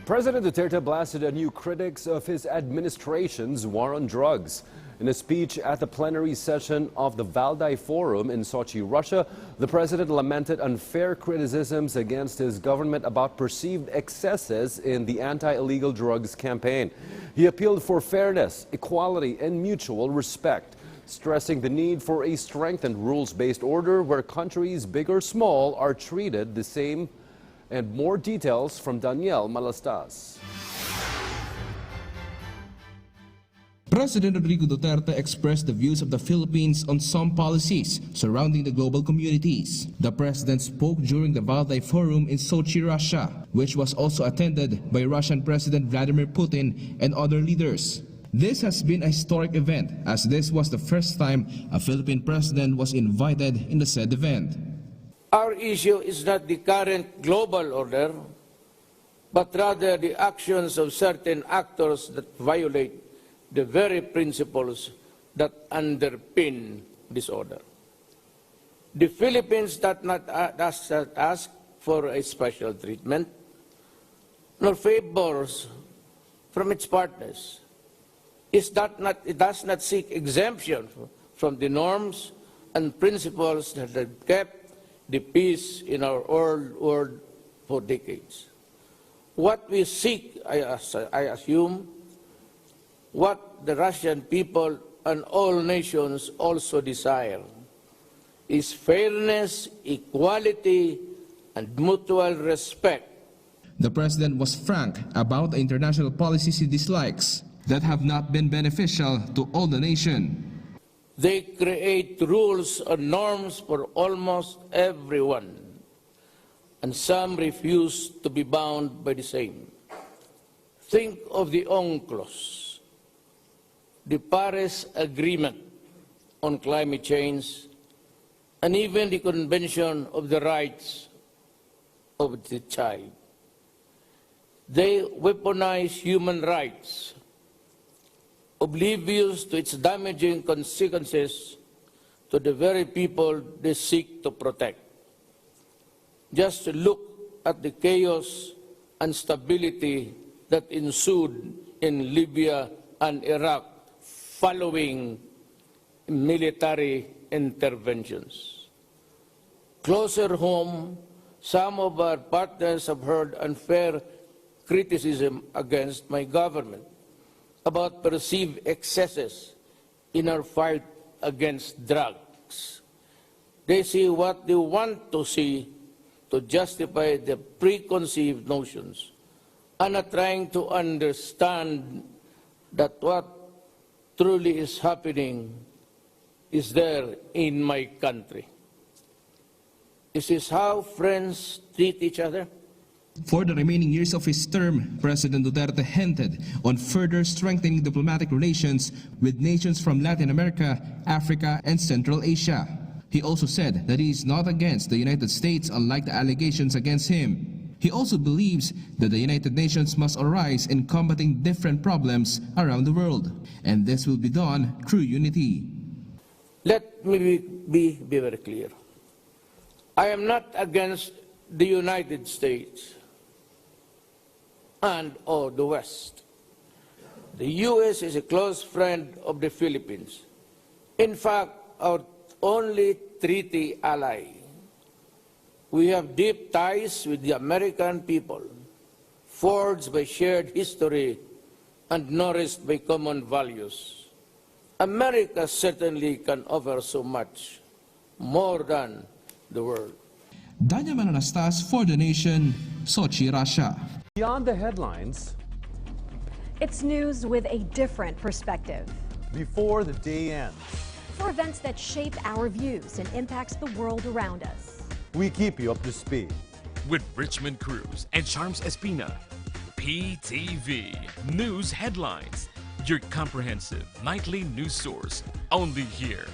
President Duterte blasted anew critics of his administration's war on drugs. In a speech at the plenary session of the Valdai Forum in Sochi, Russia, the president lamented unfair criticisms against his government about perceived excesses in the anti-illegal drugs campaign. He appealed for fairness, equality, and mutual respect, stressing the need for a strengthened rules-based order where countries, big or small, are treated the same. And more details from Daniel Malastas. President Rodrigo Duterte expressed the views of the Philippines on some policies surrounding the global communities. The president spoke during the Valdai Forum in Sochi, Russia, which was also attended by Russian President Vladimir Putin and other leaders. This has been a historic event, as this was the first time a Philippine president was invited in the said event. Our issue is not the current global order, but rather the actions of certain actors that violate the very principles that underpin this order. The Philippines does not ask for a special treatment, nor favors from its partners. It does not seek exemption from the norms and principles that have kept the peace in our world for decades. What we seek, I assume, what the Russian people and all nations also desire, is fairness, equality, and mutual respect. The president was frank about the international policies he dislikes that have not been beneficial to all the nation. They create rules and norms for almost everyone, and some refuse to be bound by the same. Think of the UNCLOS, the Paris Agreement on Climate Change, and even the Convention of the Rights of the Child. They weaponize human rights, oblivious to its damaging consequences to the very people they seek to protect. Just look at the chaos and instability that ensued in Libya and Iraq following military interventions. Closer home, some of our partners have heard unfair criticism against my government about perceived excesses in our fight against drugs. They see what they want to see to justify their preconceived notions and are trying to understand that what truly is happening is there in my country. Is this how friends treat each other? For the remaining years of his term, President Duterte hinted on further strengthening diplomatic relations with nations from Latin America, Africa, and Central Asia. He also said that he is not against the United States, unlike the allegations against him. He also believes that the United Nations must arise in combating different problems around the world, and this will be done through unity. Let me be very clear. I am not against the United States or the West. The U.S. is a close friend of the Philippines. In fact, our only treaty ally. We have deep ties with the American people, forged by shared history and nourished by common values. America certainly can offer so much, more than the world. Daniel Malastas for The Nation, Sochi, Russia. Beyond the headlines, it's news with a different perspective. before the day ends, For events that shape our views and impacts the world around us. we keep you up to speed. With Richmond Cruz and Charms Espina. PTV News Headlines, your comprehensive nightly news source, only here.